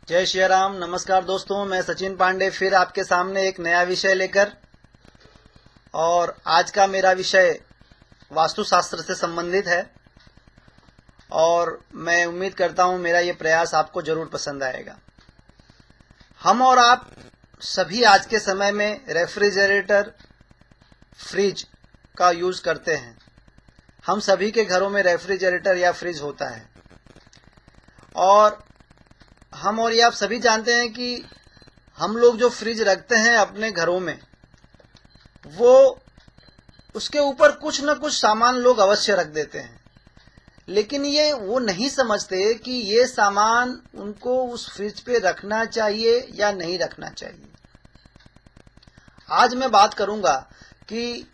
जय श्री राम। नमस्कार दोस्तों, मैं सचिन पांडे फिर आपके सामने एक नया विषय लेकर, और आज का मेरा विषय वास्तुशास्त्र से संबंधित है और मैं उम्मीद करता हूं मेरा ये प्रयास आपको जरूर पसंद आएगा। हम और आप सभी आज के समय में रेफ्रिजरेटर, फ्रिज का यूज करते हैं। हम सभी के घरों में रेफ्रिजरेटर या फ्रिज होता है और हम और ये आप सभी जानते हैं कि हम लोग जो फ्रिज रखते हैं अपने घरों में, वो उसके ऊपर कुछ न कुछ सामान लोग अवश्य रख देते हैं, लेकिन ये वो नहीं समझते कि ये सामान उनको उस फ्रिज पे रखना चाहिए या नहीं रखना चाहिए। आज मैं बात करूंगा कि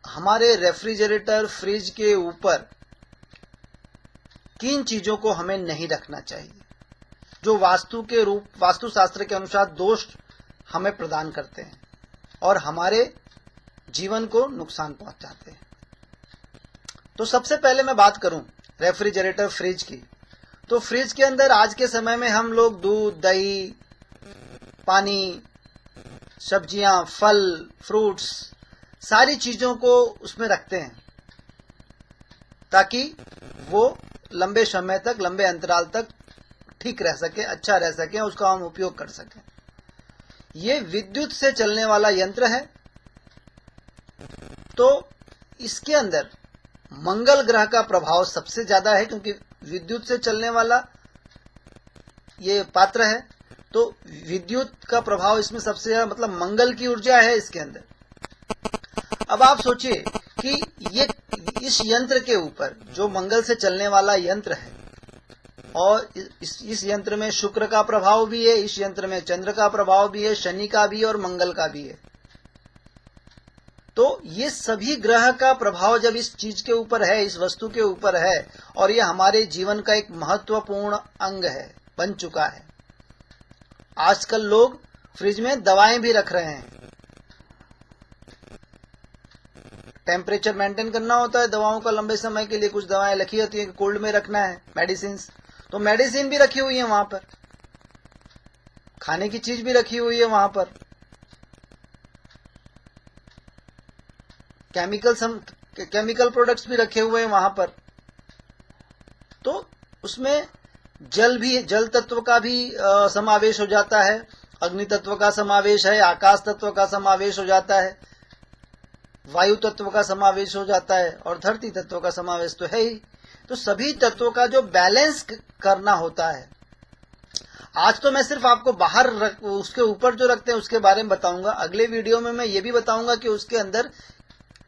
हमारे रेफ्रिजरेटर, फ्रिज के ऊपर किन चीजों को हमें नहीं रखना चाहिए, जो वास्तुशास्त्र के अनुसार दोष हमें प्रदान करते हैं और हमारे जीवन को नुकसान पहुंचाते हैं। तो सबसे पहले मैं बात करूं रेफ्रिजरेटर, फ्रिज की। तो फ्रिज के अंदर आज के समय में हम लोग दूध, दही, पानी, सब्जियां, फल, फ्रूट्स, सारी चीजों को उसमें रखते हैं ताकि वो लंबे समय तक, लंबे अंतराल तक ठीक रह सके, अच्छा रह सके, उसका हम उपयोग कर सकें। ये विद्युत से चलने वाला यंत्र है। तो इसके अंदर मंगल ग्रह का प्रभाव सबसे ज्यादा है, क्योंकि विद्युत से चलने वाला ये पात्र है। तो विद्युत का प्रभाव इसमें सबसे ज्यादा, मतलब मंगल की ऊर्जा है इसके अंदर। अब आप सोचिए कि ये इस यंत्र के ऊपर, जो मंगल से चलने वाला यंत्र है, और इस यंत्र में शुक्र का प्रभाव भी है, इस यंत्र में चंद्र का प्रभाव भी है, शनि का भी और मंगल का भी है। तो ये सभी ग्रह का प्रभाव जब इस चीज के ऊपर है, इस वस्तु के ऊपर है, और ये हमारे जीवन का एक महत्वपूर्ण अंग है, बन चुका है। आजकल लोग फ्रिज में दवाएं भी रख रहे हैं। टेम्परेचर मेंटेन करना होता है दवाओं का लंबे समय के लिए। कुछ दवाएं लिखी होती है कि कोल्ड में रखना है, मेडिसिन, तो मेडिसिन भी रखी हुई है वहां पर, खाने की चीज भी रखी हुई है वहां पर, केमिकल प्रोडक्ट्स भी रखे हुए हैं वहां पर। तो उसमें जल तत्व का भी समावेश हो जाता है, अग्नि तत्व का समावेश है, आकाश तत्व का समावेश हो जाता है, वायु तत्व का समावेश हो जाता है, और धरती तत्व का समावेश तो है ही। तो सभी तत्वों का जो बैलेंस करना होता है। आज तो मैं सिर्फ आपको बाहर उसके ऊपर जो रखते हैं उसके बारे में बताऊंगा। अगले वीडियो में मैं ये भी बताऊंगा कि उसके अंदर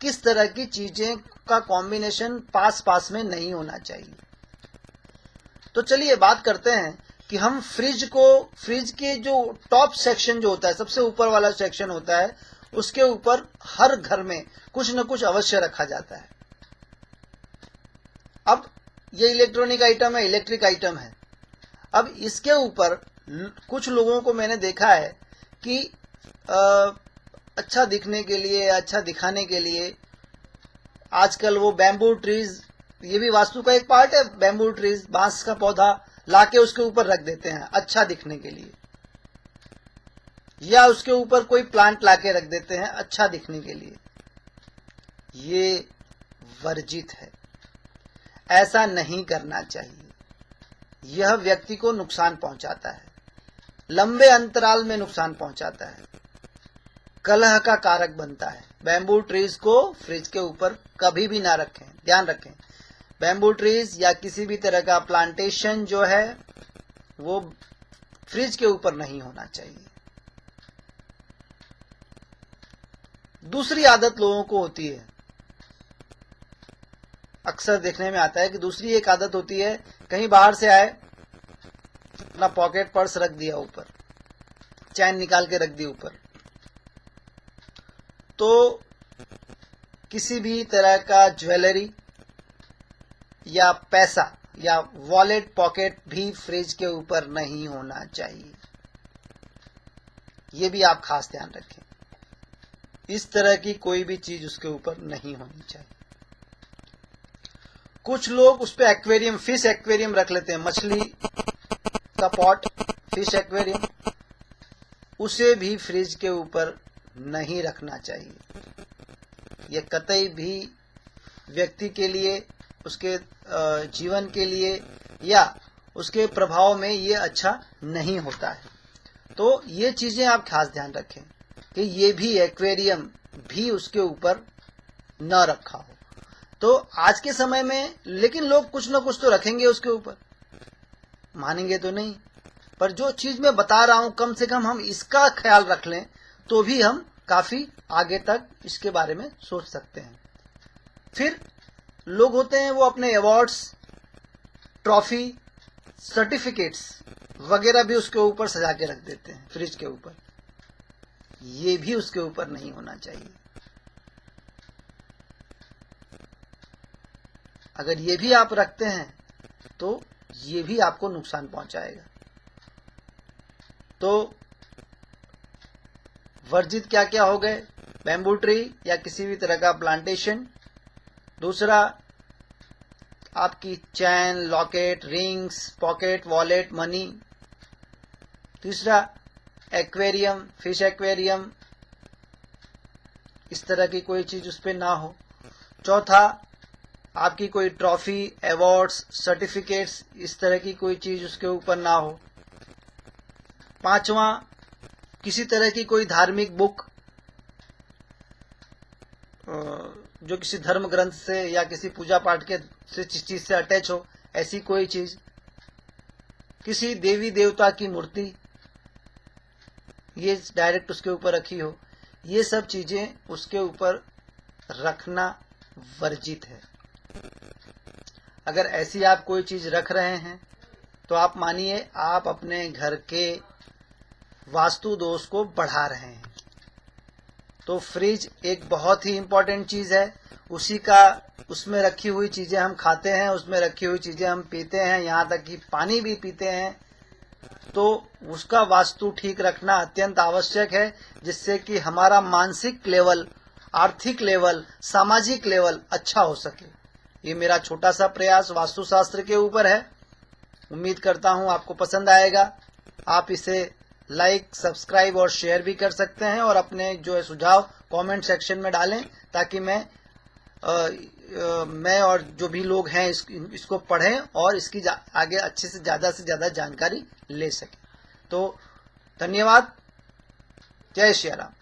किस तरह की चीजें का कॉम्बिनेशन पास में नहीं होना चाहिए। तो चलिए बात करते हैं कि हम फ्रिज के जो टॉप सेक्शन जो होता है, सबसे ऊपर वाला सेक्शन होता है, उसके ऊपर हर घर में कुछ न कुछ अवश्य रखा जाता है। अब ये इलेक्ट्रॉनिक आइटम है, इलेक्ट्रिक आइटम है। अब इसके ऊपर कुछ लोगों को मैंने देखा है कि अच्छा दिखने के लिए, अच्छा दिखाने के लिए आजकल वो बैम्बू ट्रीज, ये भी वास्तु का एक पार्ट है, बैम्बू ट्रीज, बांस का पौधा लाके उसके ऊपर रख देते हैं अच्छा दिखने के लिए, या उसके ऊपर कोई प्लांट लाके रख देते हैं अच्छा दिखने के लिए। ये वर्जित है, ऐसा नहीं करना चाहिए। यह व्यक्ति को नुकसान पहुंचाता है, लंबे अंतराल में नुकसान पहुंचाता है, कलह का कारक बनता है। बैम्बू ट्रीज को फ्रिज के ऊपर कभी भी ना रखें, ध्यान रखें। बैम्बू ट्रीज या किसी भी तरह का प्लांटेशन जो है वो फ्रिज के ऊपर नहीं होना चाहिए। दूसरी आदत लोगों को होती है, अक्सर देखने में आता है कि दूसरी एक आदत होती है, कहीं बाहर से आए, अपना पॉकेट पर्स रख दिया ऊपर, चैन निकाल के रख दी ऊपर। तो किसी भी तरह का ज्वेलरी या पैसा या वॉलेट, पॉकेट भी फ्रिज के ऊपर नहीं होना चाहिए। ये भी आप खास ध्यान रखें, इस तरह की कोई भी चीज उसके ऊपर नहीं होनी चाहिए। कुछ लोग उस पे एक्वेरियम, फिश एक्वेरियम रख लेते हैं, मछली का पॉट, फिश एक्वेरियम, उसे भी फ्रिज के ऊपर नहीं रखना चाहिए। ये कतई भी व्यक्ति के लिए, उसके जीवन के लिए या उसके प्रभाव में ये अच्छा नहीं होता है। तो ये चीजें आप खास ध्यान रखें कि ये भी एक्वेरियम भी उसके ऊपर न रखा हो। तो आज के समय में लेकिन लोग कुछ ना कुछ तो रखेंगे उसके ऊपर, मानेंगे तो नहीं, पर जो चीज मैं बता रहा हूं कम से कम हम इसका ख्याल रख लें तो भी हम काफी आगे तक इसके बारे में सोच सकते हैं। फिर लोग होते हैं वो अपने अवार्ड्स, ट्रॉफी, सर्टिफिकेट्स वगैरह भी उसके ऊपर सजा के रख देते हैं फ्रिज के ऊपर। ये भी उसके ऊपर नहीं होना चाहिए। अगर ये भी आप रखते हैं तो ये भी आपको नुकसान पहुंचाएगा। तो वर्जित क्या क्या हो गए? बैम्बू ट्री या किसी भी तरह का प्लांटेशन। दूसरा, आपकी chain, locket, rings, pocket, wallet, money. तीसरा, एक्वेरियम, फिश एक्वेरियम, इस तरह की कोई चीज उस पे ना हो। चौथा, आपकी कोई ट्रॉफी, अवार्ड्स, सर्टिफिकेट्स, इस तरह की कोई चीज उसके ऊपर ना हो। पांचवा, किसी तरह की कोई धार्मिक बुक जो किसी धर्म ग्रंथ से या किसी पूजा पाठ के चीज से अटैच हो, ऐसी कोई चीज। किसी देवी देवता की मूर्ति ये डायरेक्ट उसके ऊपर रखी हो, ये सब चीजें उसके ऊपर रखना वर्जित है। अगर ऐसी आप कोई चीज रख रहे हैं तो आप मानिए आप अपने घर के वास्तु दोष को बढ़ा रहे हैं। तो फ्रिज एक बहुत ही इंपॉर्टेंट चीज है। उसमें रखी हुई चीजें हम खाते हैं, उसमें रखी हुई चीजें हम पीते हैं, यहाँ तक कि पानी भी पीते हैं। तो उसका वास्तु ठीक रखना अत्यंत आवश्यक है, जिससे कि हमारा मानसिक लेवल, आर्थिक लेवल, सामाजिक लेवल अच्छा हो सके। ये मेरा छोटा सा प्रयास वास्तुशास्त्र के ऊपर है। उम्मीद करता हूं आपको पसंद आएगा। आप इसे लाइक, सब्सक्राइब और शेयर भी कर सकते हैं और अपने जो है सुझाव कमेंट सेक्शन में डालें, ताकि मैं और जो भी लोग हैं इसको पढ़ें और इसकी आगे अच्छे से ज्यादा जानकारी ले सकें। तो धन्यवाद। जय श्री राम।